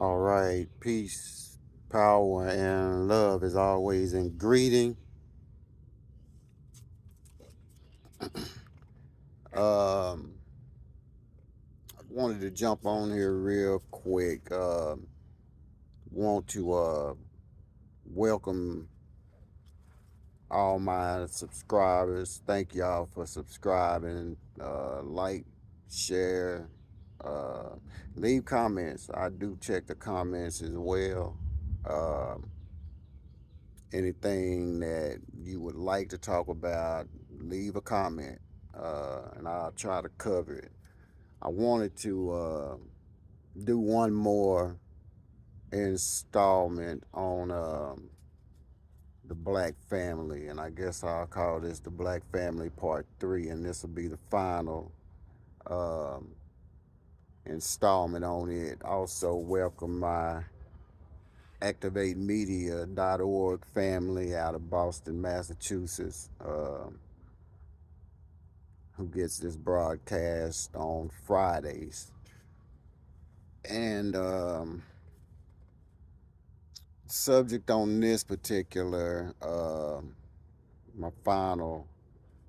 All right, peace, power, and love is always in greeting. Um, I wanted to jump on here real quick. Want to welcome all my subscribers. Thank y'all for subscribing. Like, share, uh, leave comments. I do check the comments as well. Um, Anything that you would like to talk about, leave a comment, and I'll try to cover it. I wanted to do one more installment on the Black family, and I guess I'll call this the Black Family Part 3, and this will be the final um, installment on it. Also, welcome my activatemedia.org family out of Boston, Massachusetts. Who gets this broadcast on Fridays. And subject on this particular, my final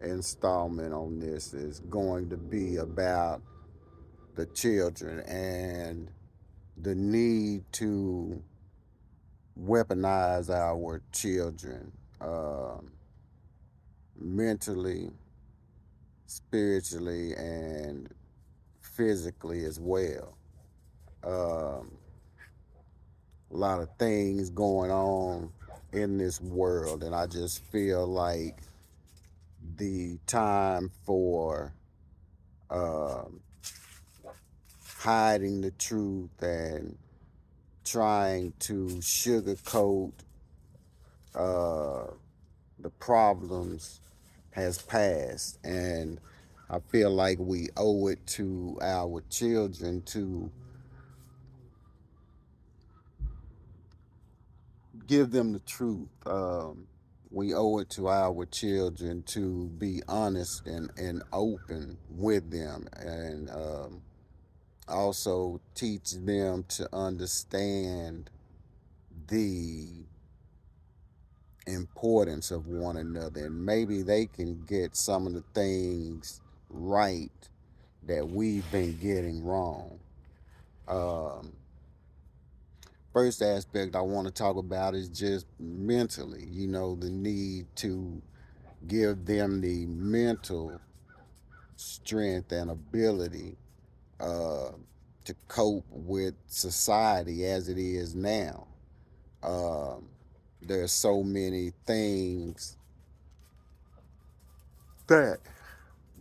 installment on this is going to be about the children and the need to weaponize our children mentally, spiritually, and physically as well. Um, a lot of things going on in this world, and I just feel like the time for um, hiding the truth and trying to sugarcoat uh, the problems has passed, and I feel like we owe it to our children to give them the truth. We owe it to our children to be honest and open with them, and also teach them to understand the importance of one another. And maybe they can get some of the things right that we've been getting wrong. Um, First aspect I want to talk about is just mentally, the need to give them the mental strength and ability uh, to cope with society as it is now. Um, there's so many things that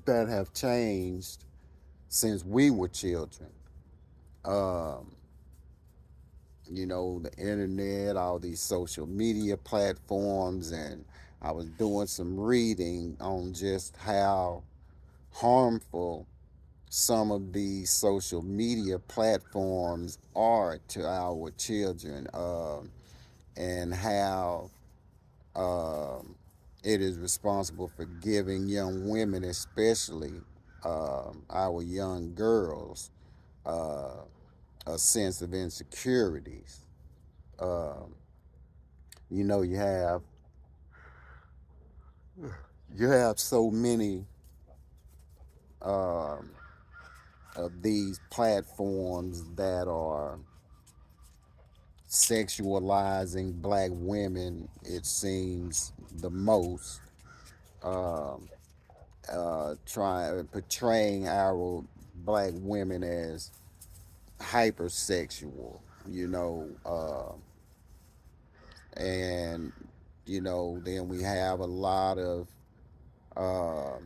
have changed since we were children. Um, the internet, all these social media platforms, and I was doing some reading on just how harmful some of these social media platforms are to our children, and how um, it is responsible for giving young women, especially our young girls, uh, a sense of insecurities. Um, you know, you have so many um, of these platforms that are sexualizing black women, it seems the most, um, trying portraying our black women as hypersexual, and then we have a lot of uh,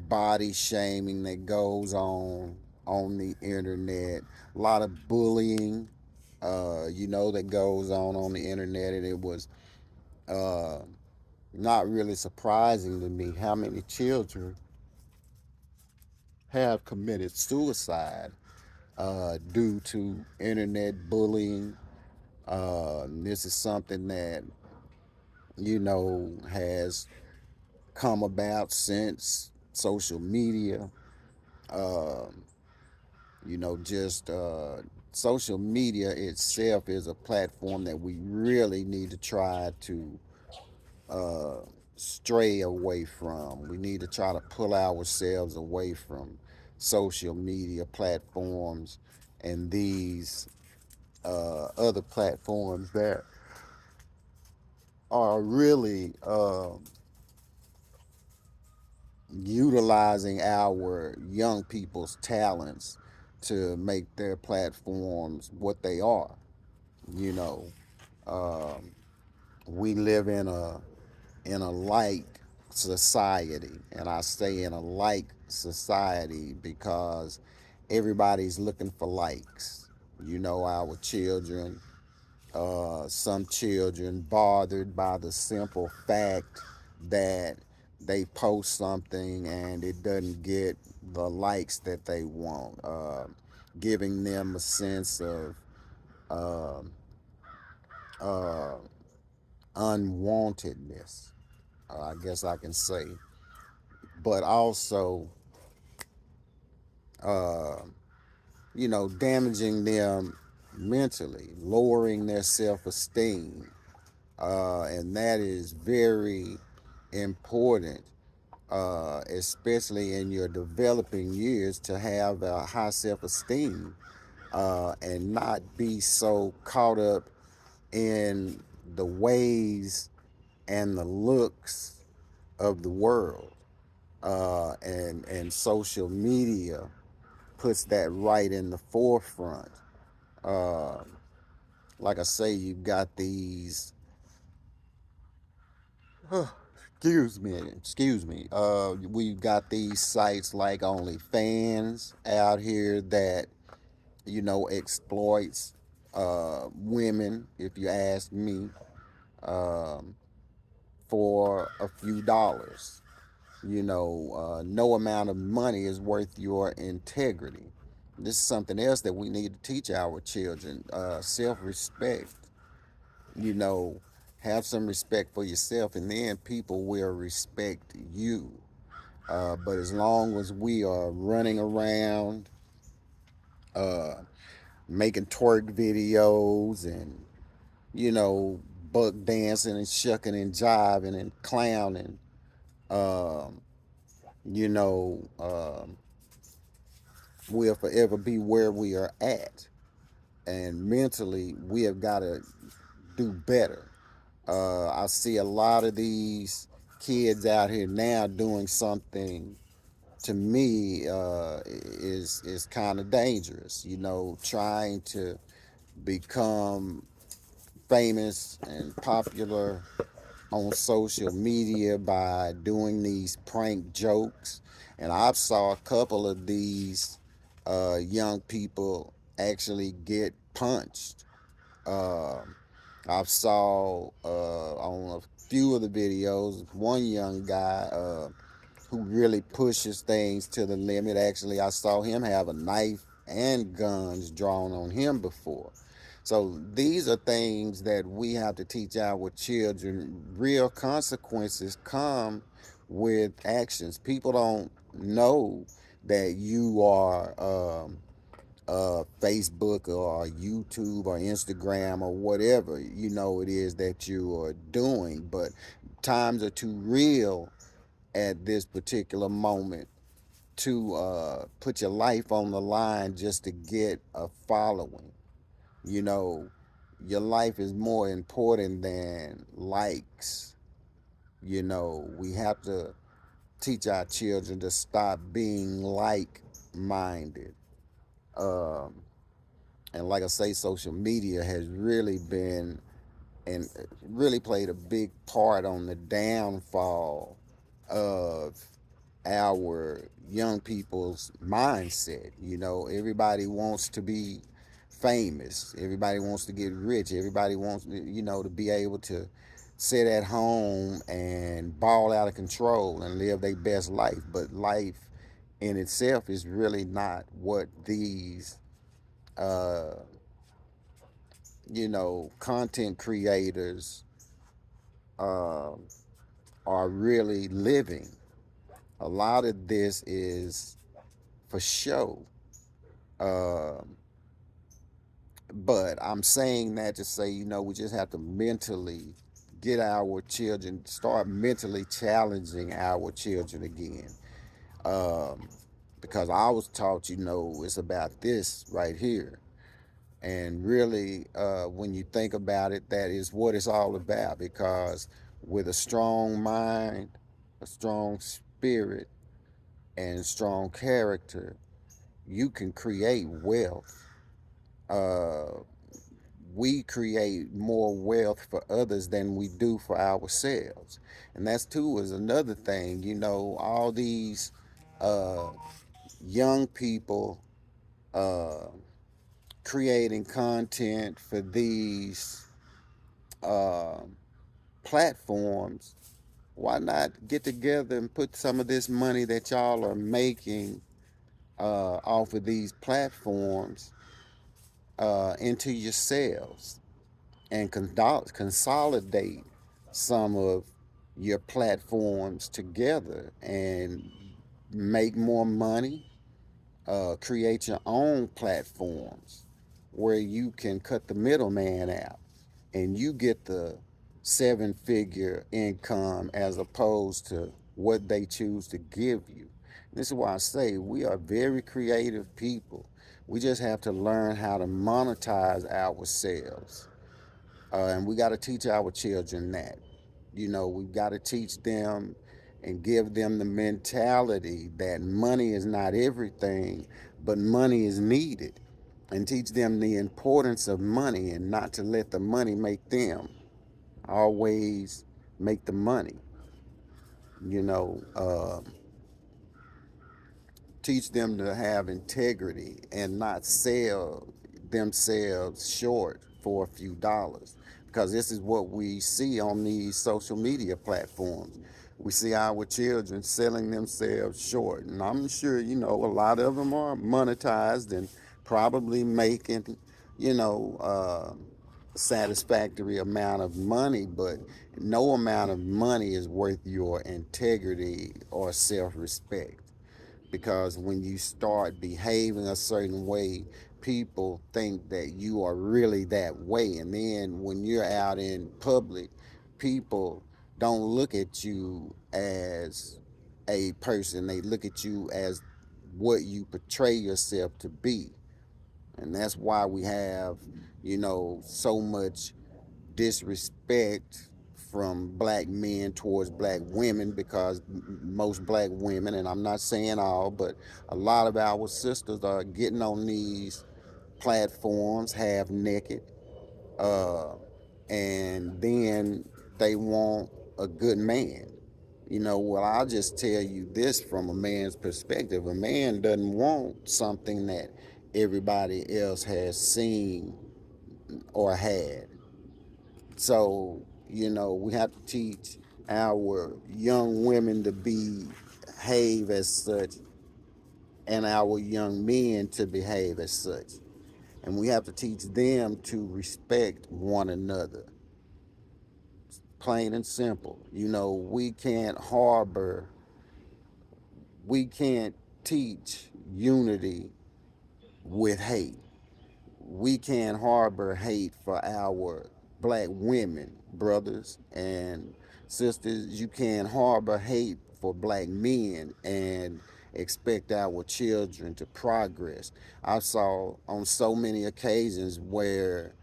body shaming that goes on the internet, a lot of bullying, that goes on the internet, and it was uh, not really surprising to me how many children have committed suicide due to internet bullying. This is something that has come about since social media. Um, Just social media itself is a platform that we really need to try to uh, stray away from. We need to try to pull ourselves away from social media platforms and these other platforms that are really utilizing our young people's talents to make their platforms what they are. You know, um, we live in a like society, and I say in a like society because everybody's looking for likes. Our children, some children bothered by the simple fact that they post something and it doesn't get the likes that they want, giving them a sense of uh, uh, unwantedness, I guess I can say, but also, uh, damaging them mentally, lowering their self esteem. And that is very important, especially in your developing years, to have a high self esteem and not be so caught up in the ways and the looks of the world. And social media puts that right in the forefront. Uh, like I say, you've got these excuse me. We've got these sites like OnlyFans out here that exploits women, if you ask me, um, for a few dollars. No amount of money is worth your integrity. This is something else that we need to teach our children: self-respect. you know, have some respect for yourself, and then people will respect you. But as long as we are running around, uh, making twerk videos and, you know, buck dancing and shucking and jiving and clowning, um, you know, um, we'll forever be where we are at. And mentally, we have got to do better. I see a lot of these kids out here now doing something to me is kind of dangerous. Trying to become famous and popular on social media by doing these prank jokes, and I saw a couple of these young people actually get punched. Um, I saw on a few of the videos one young guy who really pushes things to the limit. Actually, I saw him have a knife and guns drawn on him before. So these are things that we have to teach our children. Real consequences come with actions. People don't know that you are Facebook or YouTube or Instagram or whatever it is that you are doing, but times are too real at this particular moment to put your life on the line just to get a following. You know, your life is more important than likes. We have to teach our children to stop being like minded. Um, and like I say, social media has really been and really played a big part on the downfall of our young people's mindset. Everybody wants to be famous. Everybody wants to get rich. Everybody wants, to be able to sit at home and ball out of control and live their best life. But life in itself is really not what these, uh, content creators uh, are really living. A lot of this is for show. Uh, but I'm saying that to say, we just have to mentally get our children, start mentally challenging our children again. Um, because I was taught, it's about this right here. And really, when you think about it, that is what it's all about. Because with a strong mind, a strong spirit, and strong character, you can create wealth. Uh, we create more wealth for others than we do for ourselves. And that's too is another thing, all these uh, young people uh, creating content for these uh, platforms. Why not get together and put some of this money that y'all are making off of these platforms into yourselves and consolidate some of your platforms together and make more money, create your own platforms where you can cut the middleman out and you get the 7-figure income as opposed to what they choose to give you. This is why I say we are very creative people. We just have to learn how to monetize ourselves. And we got to teach our children that. We've got to teach them and give them the mentality that money is not everything, but money is needed. And teach them the importance of money and not to let the money make them. Always make the money. You know, uh, Teach them to have integrity and not sell themselves short for a few dollars, because this is what we see on these social media platforms. We see our children selling themselves short, and I'm sure a lot of them are monetized and probably making you know uh, satisfactory amount of money, but no amount of money is worth your integrity or self-respect, because when you start behaving a certain way, people think that you are really that way. And then when you're out in public, people don't look at you as a person, they look at you as what you portray yourself to be. And that's why we have, so much disrespect from black men towards black women, because most black women, and I'm not saying all, but a lot of our sisters are getting on these platforms half naked, uh, and then they want a good man. Well, I'll just tell you this from a man's perspective. A man doesn't want something that everybody else has seen or had. So, we have to teach our young women to behave as such and our young men to behave as such. And we have to teach them to respect one another. Plain and simple. We can't teach unity with hate. We can't harbor hate for our black women, brothers and sisters. You can't harbor hate for black men and expect our children to progress. I saw on so many occasions where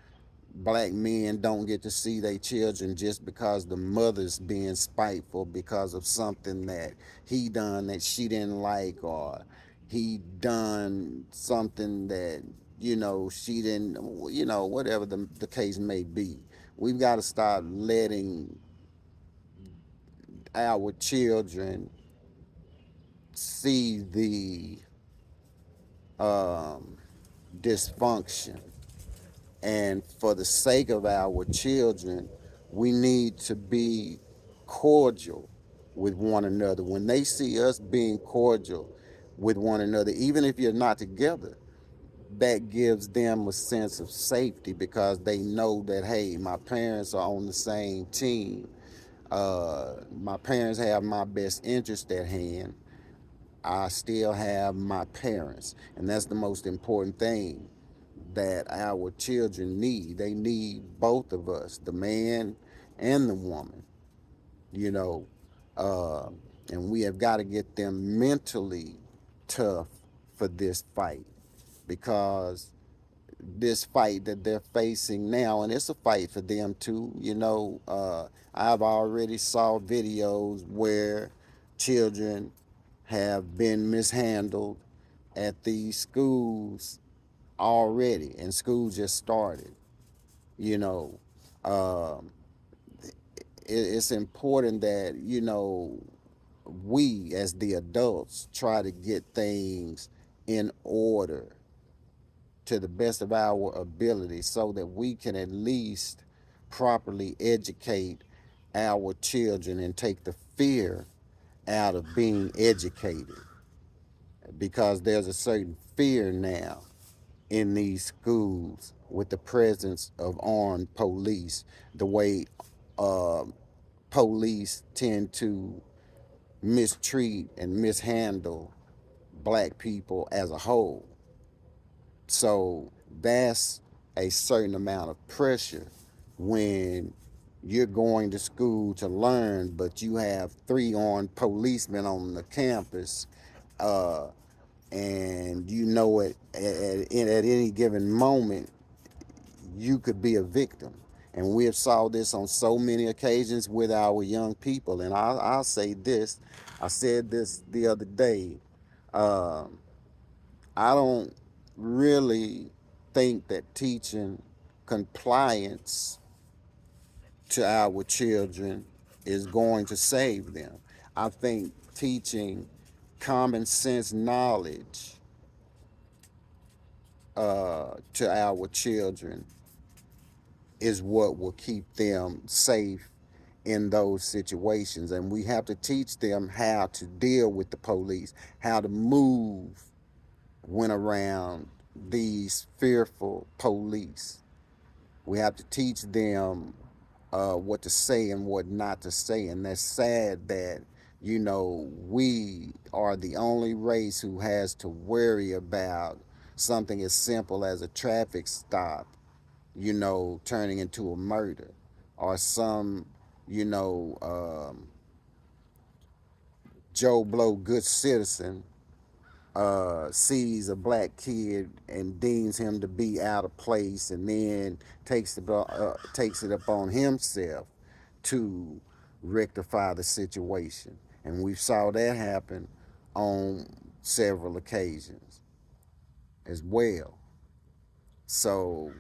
black men don't get to see their children just because the mother's being spiteful because of something that he done that she didn't like, or he done something that she didn't, whatever the case may be. We've got to start letting our children see the um, dysfunction. And for the sake of our children, we need to be cordial with one another. When they see us being cordial with one another, even if you're not together, that gives them a sense of safety, because they know that, hey, my parents are on the same team. My parents have my best interest at hand. I still have my parents, and that's the most important thing that our children need. They need both of us, the man and the woman, you know, uh, and we have got to get them mentally tough for this fight, because this fight that they're facing now, and it's a fight for them too. I've already saw videos where children have been mishandled at these schools already, and school just started. You know, um, it's important that we as the adults try to get things in order to the best of our ability, so that we can at least properly educate our children and take the fear out of being educated, because there's a certain fear now in these schools with the presence of armed police, the way uh, police tend to mistreat and mishandle black people as a whole. So that's a certain amount of pressure when you're going to school to learn, but you have three armed policemen on the campus, uh, and at any given moment you could be a victim. And we have saw this on so many occasions with our young people. And I'll say this: I said this the other day. Um, I don't really think that teaching compliance to our children is going to save them. I think teaching common sense knowledge to our children is what will keep them safe in those situations. And we have to teach them how to deal with the police, how to move when around these fearful police. We have to teach them what to say and what not to say. And that's sad that, we are the only race who has to worry about something as simple as a traffic stop, turning into a murder, or some, you know, um, Joe Blow good citizen sees a black kid and deems him to be out of place, and then takes it upon himself to rectify the situation. And we saw that happen on several occasions as well. So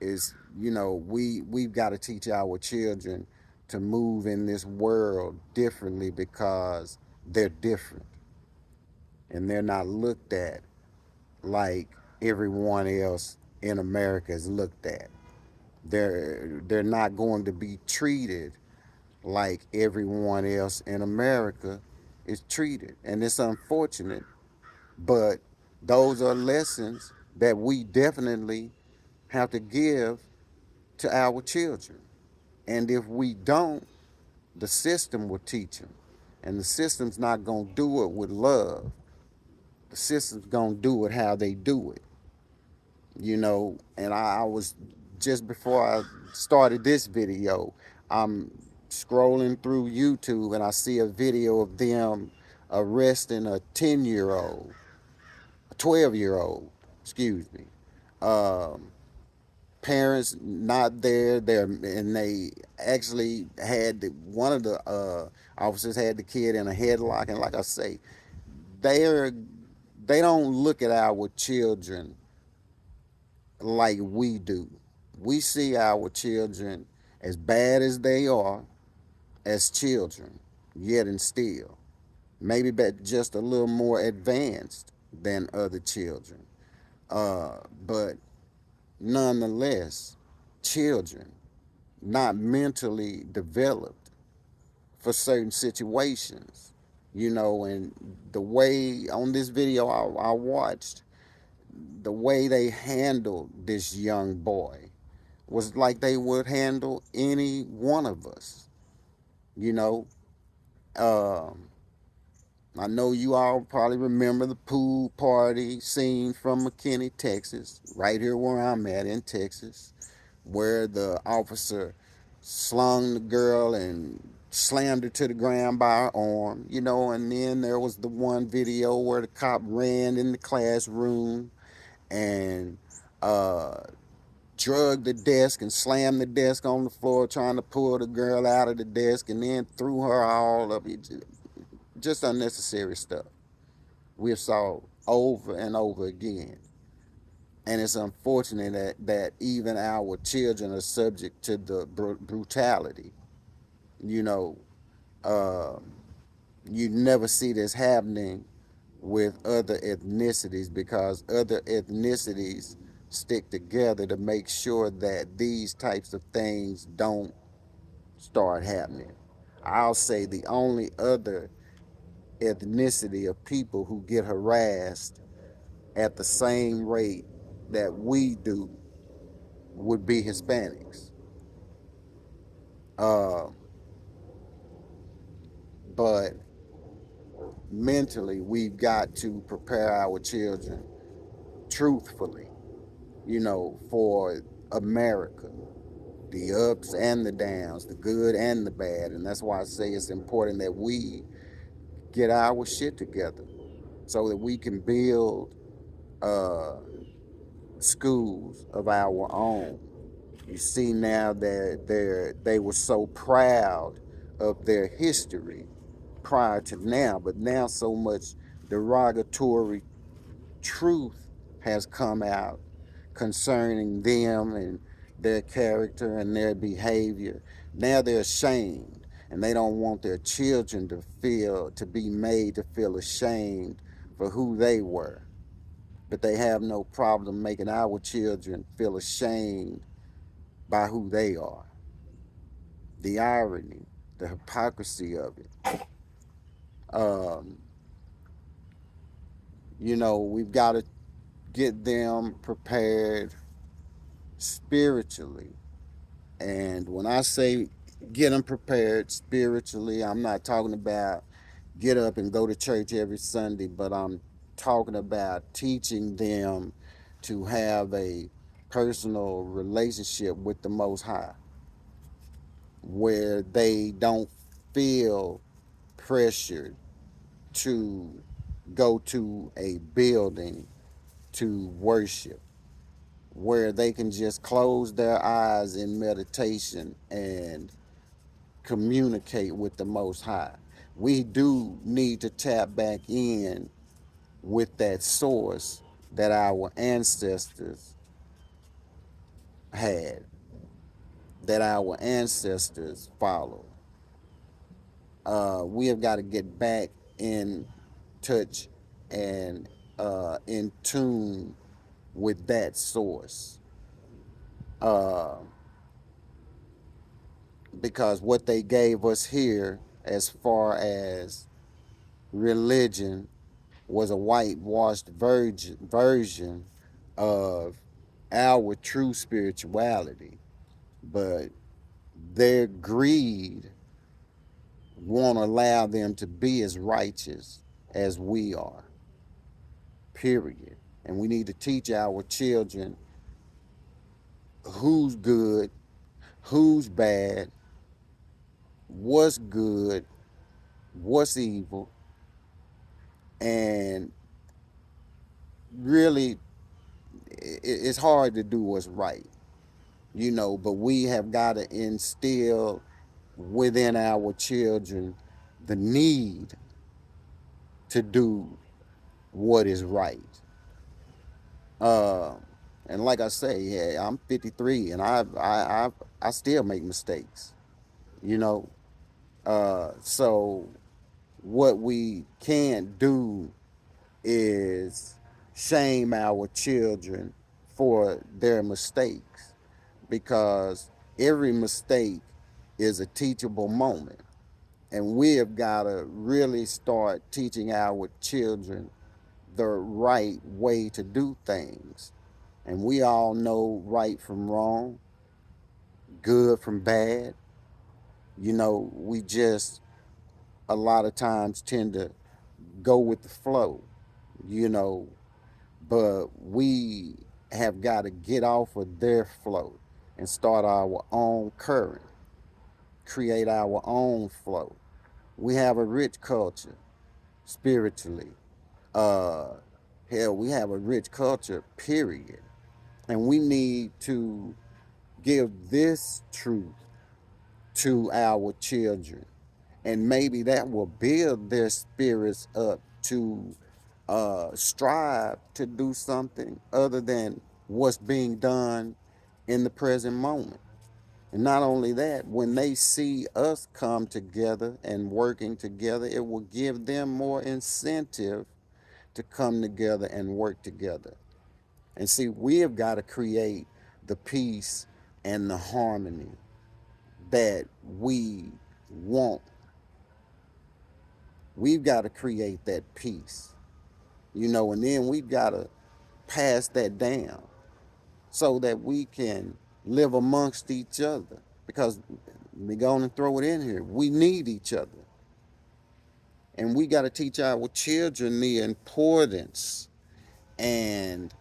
we've got to teach our children to move in this world differently, because they're different and they're not looked at like everyone else in America is looked at. They're not going to be treated like everyone else in America is treated. And it's unfortunate, but those are lessons that we definitely have to give to our children. And if we don't, the system will teach them. And the system's not going to do it with love. The system's going to do it how they do it. And I was, just before I started this video, I'm scrolling through YouTube and I see a video of them arresting a 10-year old, a 12-year old, excuse me. Um, Parents not there, and they actually had one of the officers had the kid in a headlock. And like I say, they're they don't look at our children like we do. We see our children as bad as they are as children, yet and still. Maybe but just a little more advanced than other children. But nonetheless, children not mentally developed for certain situations. And the way on this video I watched, the way they handled this young boy was like they would handle any one of us, you know. Um, I know you all probably remember the pool party scene from McKinney, Texas, right here where I'm at in Texas, where the officer slung the girl and slammed her to the ground by her arm, and then there was the one video where the cop ran in the classroom and uh, drugged the desk and slammed the desk on the floor trying to pull the girl out of the desk and then threw her all up. Just unnecessary stuff we saw over and over again. And it's unfortunate that even our children are subject to the brutality. You know, uh, you never see this happening with other ethnicities because other ethnicities stick together to make sure that these types of things don't start happening. I'll say the only other ethnicity of people who get harassed at the same rate that we do would be Hispanics. Uh, but mentally, we've got to prepare our children truthfully, for America, the ups and the downs, the good and the bad. And that's why I say it's important that we get our shit together so that we can build uh, schools of our own. You see now that they were so proud of their history prior to now, but now so much derogatory truth has come out concerning them and their character and their behavior. Now they're ashamed and they don't want their children to be made to feel ashamed for who they were. But they have no problem making our children feel ashamed by who they are. The irony, the hypocrisy of it. Um, we've got to get them prepared spiritually. And when I say get them prepared spiritually, I'm not talking about get up and go to church every Sunday, but I'm talking about teaching them to have a personal relationship with the Most High where they don't feel pressured to go to a building to worship, where they can just close their eyes in meditation and communicate with the Most High. We do need to tap back in with that source that our ancestors had, that our ancestors followed. We have got to get back in touch and in tune with that source. Uh, because what they gave us here, as far as religion, was a whitewashed version of our true spirituality. But their greed won't allow them to be as righteous as we are, period. And we need to teach our children who's good, who's bad, what's good, what's evil, and really it's hard to do what's right, but we have got to instill within our children the need to do what is right. Uh, and like I say, yeah, I'm 53 and I still make mistakes, you know. So what we can't do is shame our children for their mistakes because every mistake is a teachable moment. And we have got to really start teaching our children the right way to do things. And we all know right from wrong, good from bad. We just a lot of times tend to go with the flow, you know, but we have got to get off of their flow and start our own current, create our own flow. We have a rich culture spiritually. Uh, Hell, we have a rich culture, period. And we need to give this truth to our children. And maybe that will build their spirits up to strive to do something other than what's being done in the present moment. And not only that, when they see us come together and working together, it will give them more incentive to come together and work together. And see, we have got to create the peace and the harmony that we want. We've got to create that peace, you know, and then we've got to pass that down so that we can live amongst each other. Because we're going to throw it in here. We need each other. And we got to teach our children the importance and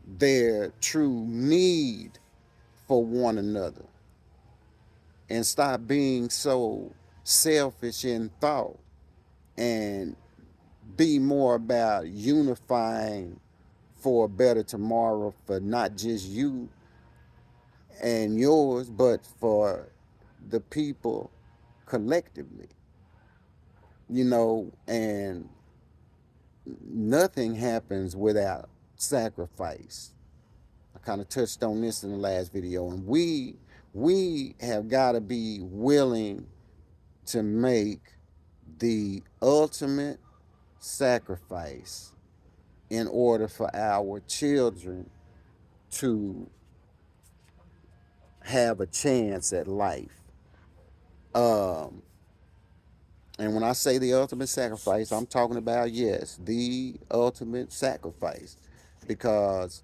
their true need for one another. And stop being so selfish in thought and be more about unifying for a better tomorrow for not just you and yours, but for the people collectively, you know, and nothing happens without sacrifice. I kind of touched on this in the last video, and we have got to be willing to make the ultimate sacrifice in order for our children to have a chance at life. Um, and when I say the ultimate sacrifice, I'm talking about, yes, the ultimate sacrifice. Because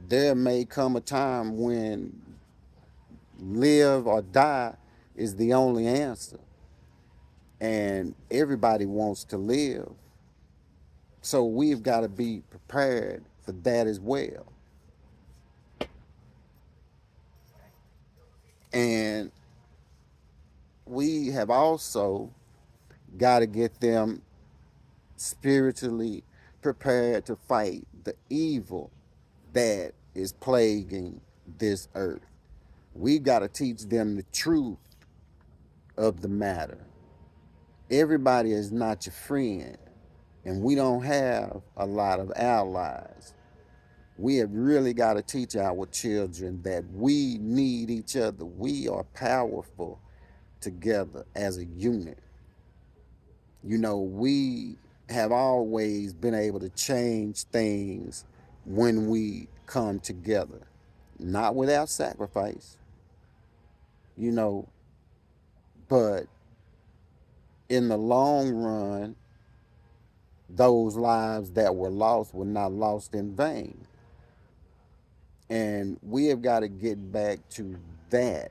there may come a time when live or die is the only answer. And everybody wants to live. So we've got to be prepared for that as well. And we have also got to get them spiritually prepared to fight the evil that is plaguing this earth. We got to teach them the truth of the matter. Everybody is not your friend, and we don't have a lot of allies. We have really got to teach our children that we need each other. We are powerful together as a unit. You know, we have always been able to change things when we come together, not without sacrifice, you know, but in the long run, those lives that were not lost in vain. And we have got to get back to that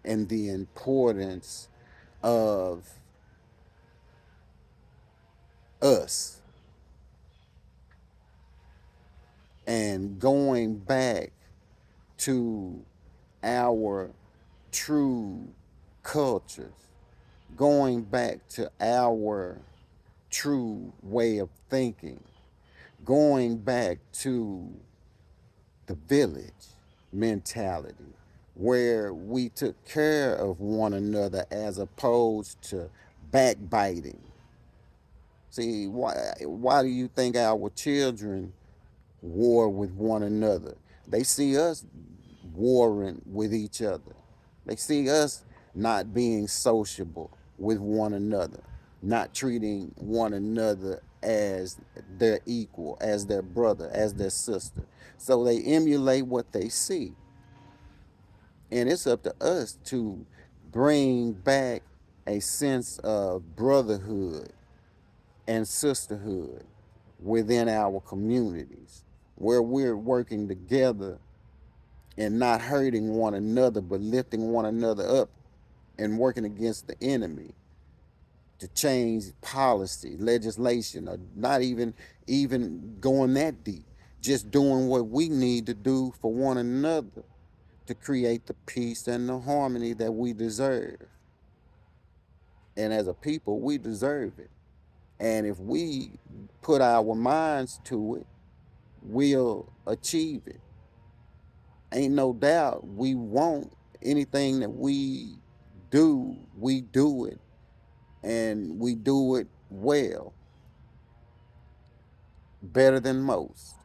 and the importance of us and going back to our true cultures, going back to our true way of thinking, going back to the village mentality where we took care of one another as opposed to backbiting. See, why do you think our children war with one another? They see us warring with each other. They see us not being sociable with one another, not treating one another as their equal, as their brother, as their sister. So they emulate what they see. And it's up to us to bring back a sense of brotherhood and sisterhood within our communities where we're working together and not hurting one another, but lifting one another up and working against the enemy. to change policy, legislation, or not even going that deep. Just doing what we need to do for one another to create the peace and the harmony that we deserve. And as a people, we deserve it. And if we put our minds to it, we'll achieve it. Ain't no doubt we want anything that we do it, and we do it well, better than most.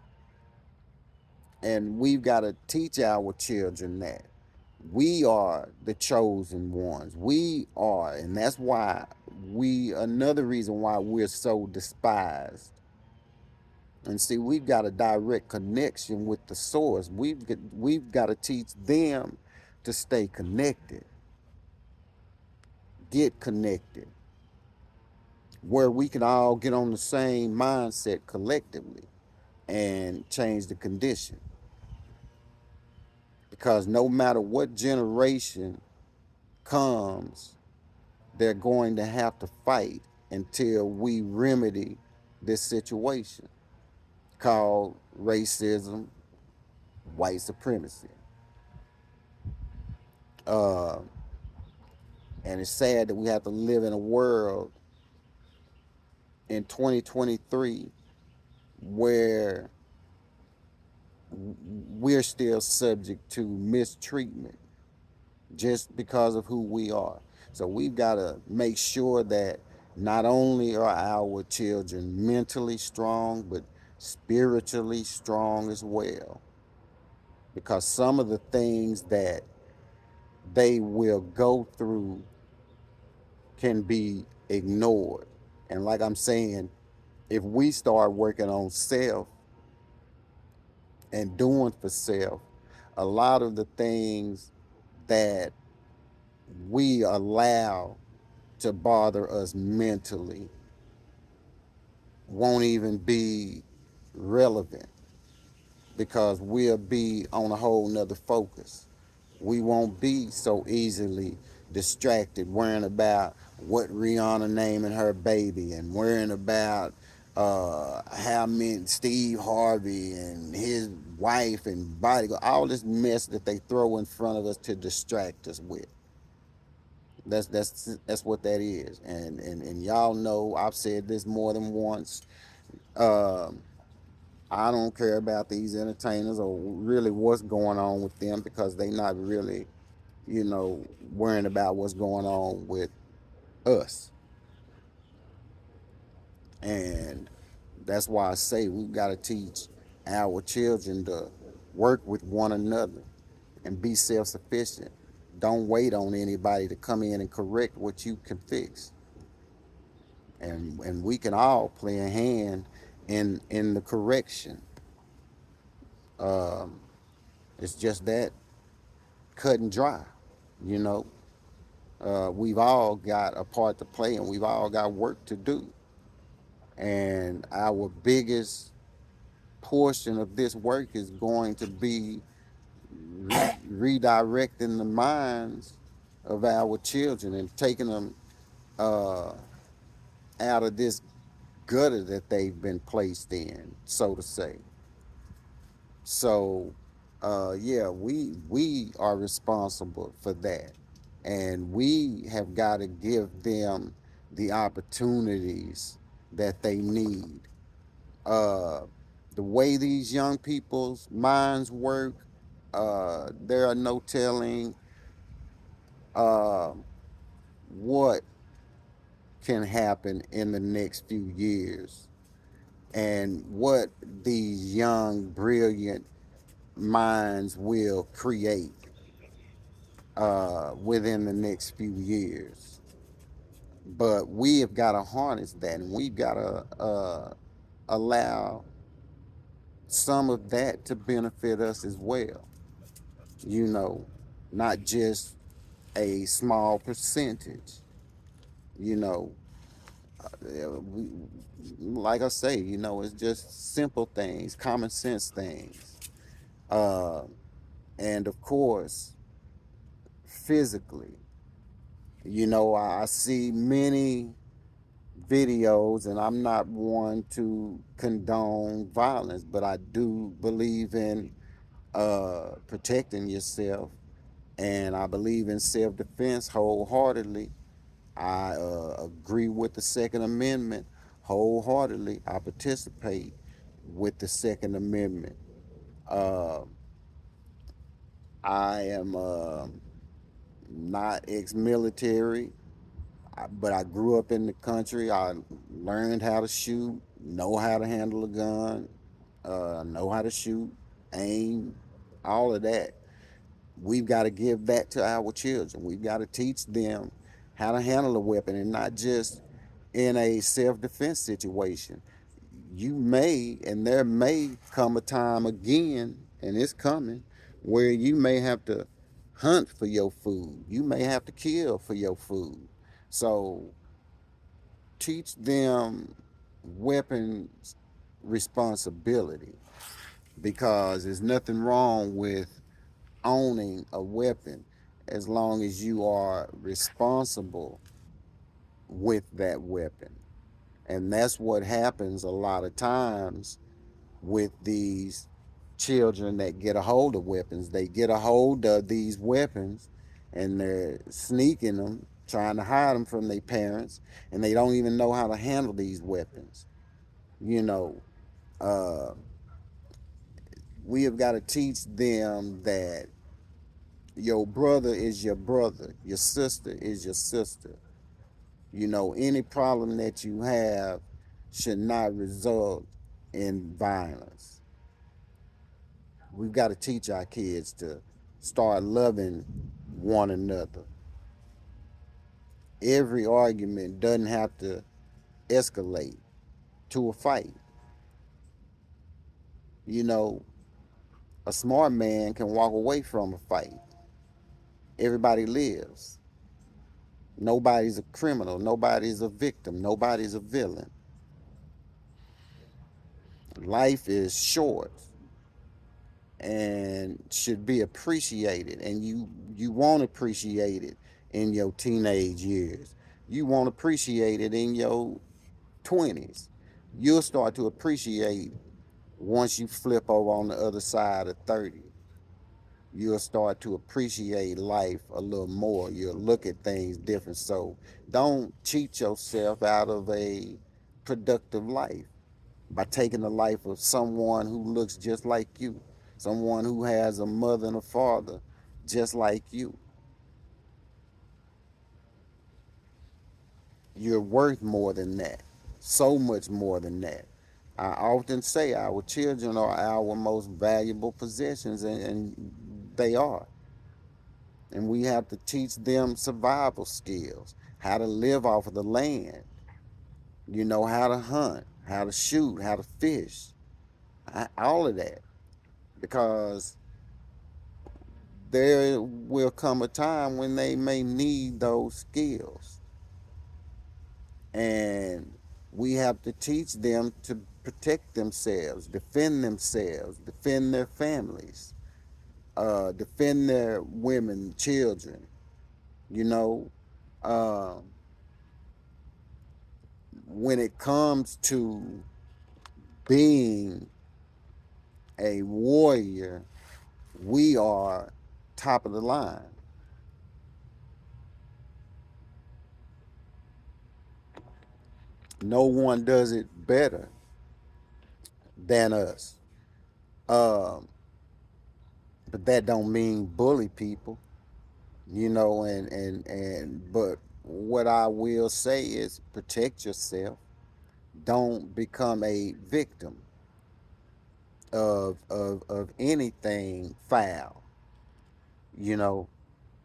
And we've got to teach our children that we are the chosen ones. We are, and that's why another reason why we're so despised. And see, we've got a direct connection with the source. We've got to teach them to stay connected, get connected, where we can all get on the same mindset collectively and change the condition. Because no matter what generation comes, they're going to have to fight until we remedy this situation called racism, white supremacy. Uh, and it's sad that we have to live in a world in 2023 where we're still subject to mistreatment just because of who we are. So we've got to make sure that not only are our children mentally strong, but spiritually strong as well. Because some of the things that they will go through can be ignored. And like I'm saying, if we start working on self and doing for self, a lot of the things that we allow to bother us mentally won't even be relevant because we'll be on a whole nother focus. We won't be so easily distracted worrying about what Rihanna naming her baby and worrying about how many Steve Harvey and his wife and bodyguard, all this mess that they throw in front of us to distract us with. That's what that is. And y'all know I've said this more than once. Um, I don't care about these entertainers or really what's going on with them because they not really, worrying about what's going on with us. And that's why I say we've got to teach our children to work with one another and be self-sufficient. Don't wait on anybody to come in and correct what you can fix. And we can all play a hand in the correction. Um, it's just that cut and dry, you know. We've all got a part to play and we've all got work to do. And our biggest portion of this work is going to be redirecting the minds of our children and taking them uh, out of this gutter that they've been placed in, so to say. So, yeah, we are responsible for that, and we have got to give them the opportunities that they need. Uh, the way these young people's minds work, there are no telling uh, what can happen in the next few years and what these young, brilliant minds will create within the next few years. But we have got to harness that, and we've got to allow some of that to benefit us as well. You know, not just a small percentage. You know, we, like I say, it's just simple things, common sense things. Uh, and of course, physically, I see many. videos, and I'm not one to condone violence, but I do believe in protecting yourself, and I believe in self-defense wholeheartedly. I agree with the Second Amendment wholeheartedly. I participate with the Second Amendment. Uh, I am not ex-military, but I grew up in the country. I learned how to shoot, know how to handle a gun, know how to shoot, aim, all of that. We've got to give that to our children. We've got to teach them how to handle a weapon, and not just in a self-defense situation. You may, and there may come a time again, and it's coming, where you may have to hunt for your food. You may have to kill for your food. So teach them weapons responsibility, because there's nothing wrong with owning a weapon as long as you are responsible with that weapon. And that's what happens a lot of times with these children that get a hold of weapons. They get a hold of these weapons and they're sneaking them, trying to hide them from their parents, and they don't even know how to handle these weapons. You know, uh, we have got to teach them that your brother is your brother, your sister is your sister. You know, any problem that you have should not result in violence. We've got to teach our kids to start loving one another. Every argument doesn't have to escalate to a fight. You know, a smart man can walk away from a fight. Everybody lives. Nobody's a criminal. Nobody's a victim. Nobody's a villain. Life is short and should be appreciated, and you won't appreciate it in your teenage years. You won't appreciate it in your 20s. You'll start to appreciate once you flip over on the other side of 30. You'll start to appreciate life a little more. You'll look at things different. So don't cheat yourself out of a productive life by taking the life of someone who looks just like you, someone who has a mother and a father just like you. You're worth more than that, so much more than that. I often say our children are our most valuable possessions, and they are. And we have to teach them survival skills, how to live off of the land, you know, how to hunt, how to shoot, how to fish, all of that. Because there will come a time when they may need those skills. And we have to teach them to protect themselves, defend their families, defend their women, children, you know. Uh, when it comes to being a warrior, we are top of the line. No one does it better than us. Um, but that don't mean bully people, you know. And but what I will say is protect yourself. Don't become a victim of anything foul. You know,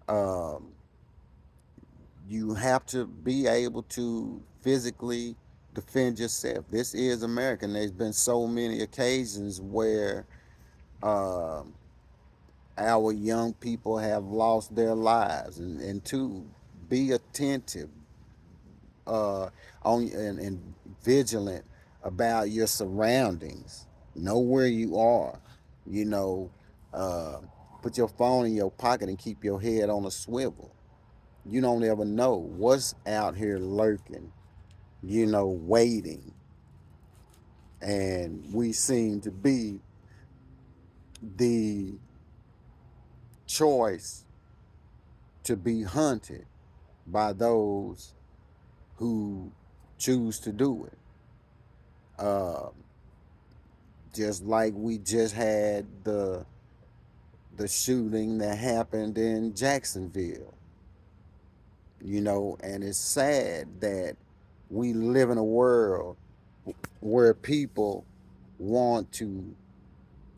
um, you have to be able to physically defend yourself. This is America, and there's been so many occasions where um, our young people have lost their lives, and to be attentive on and vigilant about your surroundings. Know where you are. You know, uh, put your phone in your pocket and keep your head on a swivel. You don't ever know what's out here lurking. waiting. And we seem to be the choice to be hunted by those who choose to do it. Uh, just like we just had the shooting that happened in Jacksonville, and it's sad that we live in a world where people want to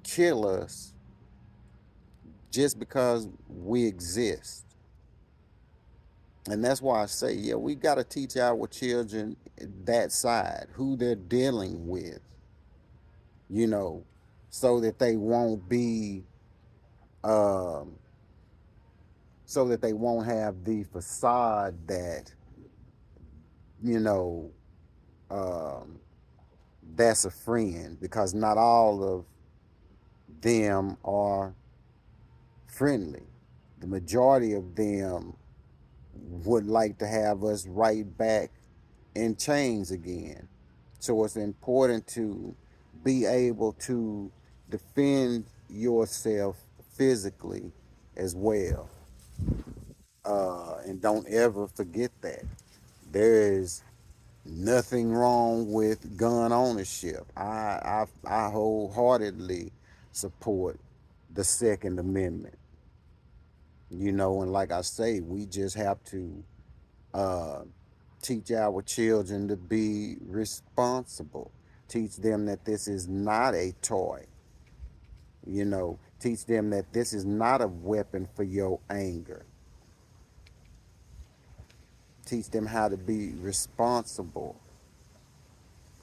kill us just because we exist. And that's why I say, yeah, we got to teach our children that side, who they're dealing with, you know, so that they won't be, um, so that they won't have the facade that, you know, um, that's a friend, because not all of them are friendly. The majority of them would like to have us right back in chains again. So it's important to be able to defend yourself physically as well. And don't ever forget that. There is nothing wrong with gun ownership. I wholeheartedly support the Second Amendment. And like I say, we just have to uh, teach our children to be responsible. Teach them that this is not a toy. Teach them that this is not a weapon for your anger. Teach them how to be responsible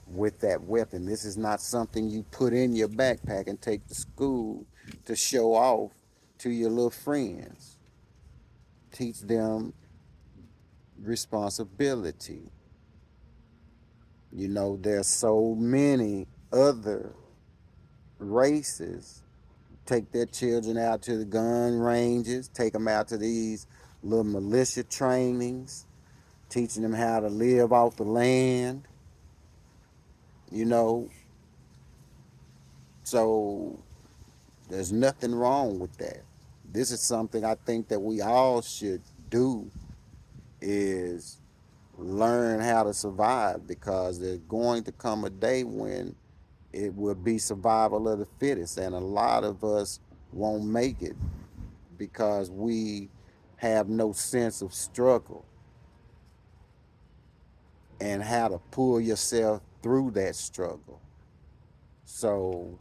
with that weapon. This is not something you put in your backpack and take to school to show off to your little friends. Teach them responsibility. There's so many other races take their children out to the gun ranges, take them out to these little militia trainings, teaching them how to live off the land, you know. So there's nothing wrong with that. This is something I think that we all should do, is learn how to survive, because there's going to come a day when it will be survival of the fittest, and a lot of us won't make it because we have no sense of struggle and how to pull yourself through that struggle. So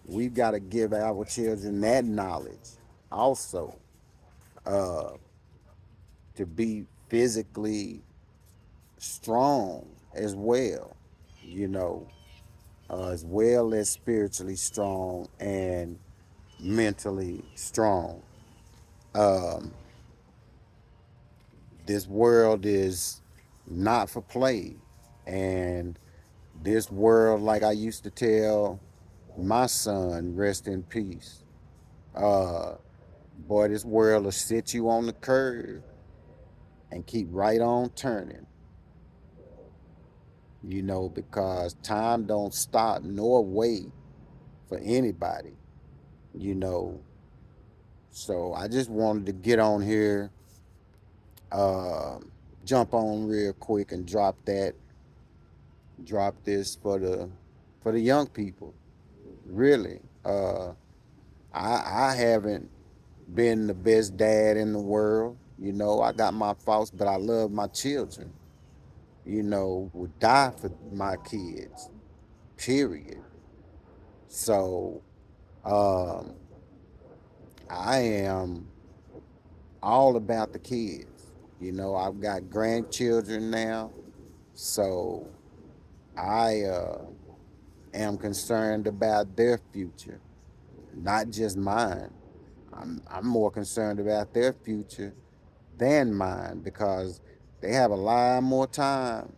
we've got to give our children that knowledge also, uh, to be physically strong as well, you know, as well as spiritually strong and mentally strong. Um, this world is not for play. And this world, like I used to tell my son, rest in peace, uh, boy, this world will sit you on the curb and keep right on turning, because time don't stop nor wait for anybody, you know. So I just wanted to get on here, uh, jump on real quick and drop this for the young people. Really, I haven't been the best dad in the world. I got my faults, but I love my children. Would die for my kids. Period. So um, I am all about the kids. I've got grandchildren now, so I am concerned about their future, not just mine. I'm more concerned about their future than mine, because they have a lot more time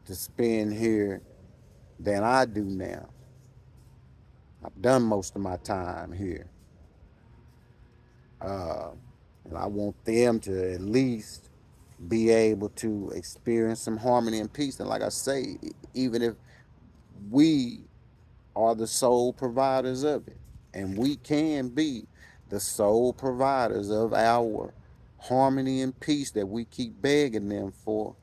to spend here than I do now. I've done most of my time here. Uh, and I want them to at least be able to experience some harmony and peace. And like I say, even if we are the sole providers of it, and we can be the sole providers of our harmony and peace that we keep begging them for,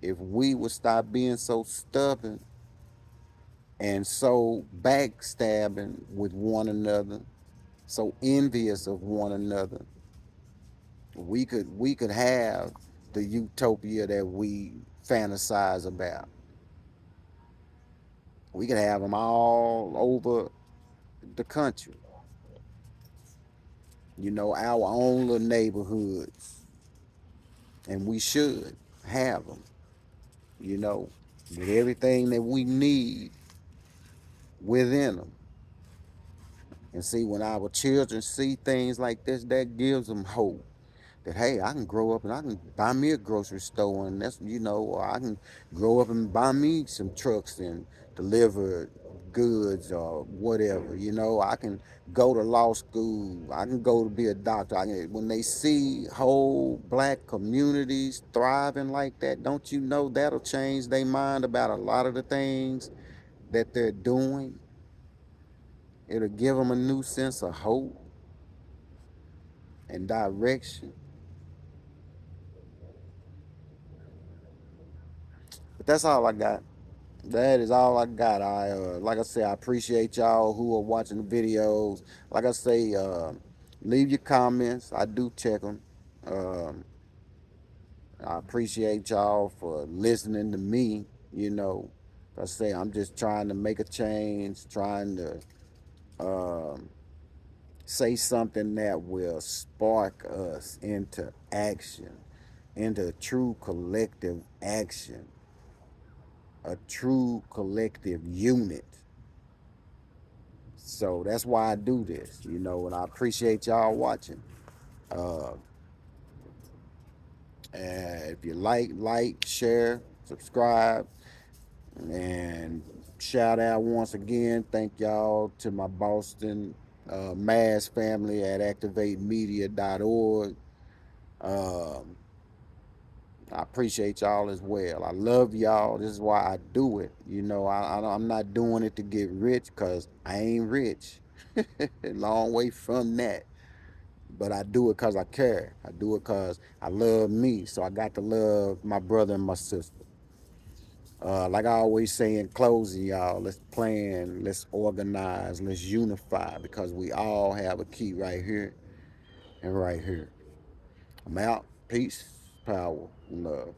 if we would stop being so stubborn and so backstabbing with one another, so envious of one another, we could have the utopia that we fantasize about. We could have them all over the country. Our own little neighborhoods, and we should have them. You know, with everything that we need within them. And see, when our children see things like this, that gives them hope. That, hey, I can grow up and I can buy me a grocery store, and or I can grow up and buy me some trucks and deliver goods or whatever. I can go to law school. I can go to be a doctor. When they see whole black communities thriving like that, don't you know that'll change their mind about a lot of the things that they're doing? It'll give them a new sense of hope and direction. But that's all I got. That is all I got. Like I say, I appreciate y'all who are watching the videos. Like I say, leave your comments. I do check them. Um, I appreciate y'all for listening to me. Like I say, I'm just trying to make a change, trying to um, say something that will spark us into action, into true collective action, a true collective unit. So that's why I do this, and I appreciate y'all watching. Uh, and if you share, subscribe, and shout out once again. Thank y'all to my Boston Mass family at activatemedia.org. Um, I appreciate y'all as well. I love y'all. This is why I do it. I'm not doing it to get rich, because I ain't rich. Long way from that. But I do it because I care. I do it because I love me. So I got to love my brother and my sister. Like I always say in closing, y'all, let's plan, let's organize, let's unify, because we all have a key right here and right here. I'm out. Peace, power, love.